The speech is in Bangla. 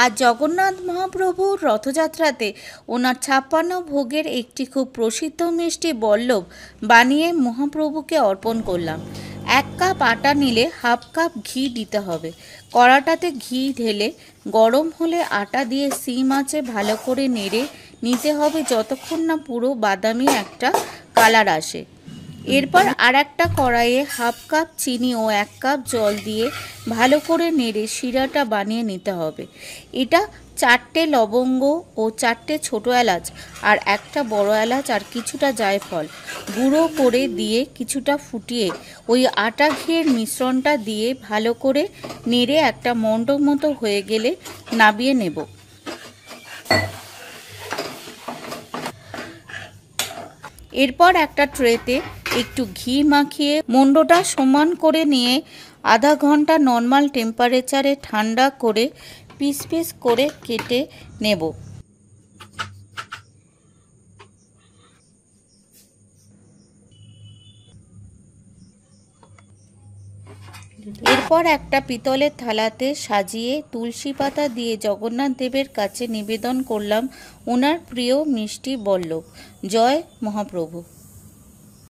আর জগন্নাথ মহাপ্রভুর রথযাত্রাতে ওনার 56 ভোগের একটি খুব প্রসিদ্ধ মিষ্টি বল্লভ বানিয়ে মহাপ্রভুকে অর্পণ করলাম। 1 কাপ আটা নিলে হাফ কাপ ঘি দিতে হবে। কড়াটাতে ঘি ঢেলে গরম হলে আটা দিয়ে সিম আঁচে ভালো করে নেড়ে নিতে হবে যতক্ষণ না পুরো বাদামি একটা কালার আসে। এরপর আর একটা কড়াইয়ে হাফ কাপ চিনি ও 1 কাপ জল দিয়ে ভালো করে নেড়ে শিরাটা বানিয়ে নিতে হবে। এটা 4টে লবঙ্গ ও 4টে ছোটো এলাচ আর একটা বড় এলাচ আর কিছুটা জায়ফল গুঁড়ো করে দিয়ে কিছুটা ফুটিয়ে ওই আটা ঘিয়ের মিশ্রণটা দিয়ে ভালো করে নেড়ে একটা মণ্ডপ মতো হয়ে গেলে নামিয়ে নেব। এরপর একটা ট্রেতে একটু ঘি মাখিয়ে মণ্ডটা সমান করে নিয়ে আধা ঘন্টা নর্মাল টেম্পারেচারে ঠান্ডা করে পিস পিস করে কেটে নেব। এরপর একটা পিতলের থালাতে সাজিয়ে তুলসী পাতা দিয়ে জগন্নাথ দেবের কাছে নিবেদন করলাম ওনার প্রিয় মিষ্টি বল্লভ। জয় মহাপ্রভু।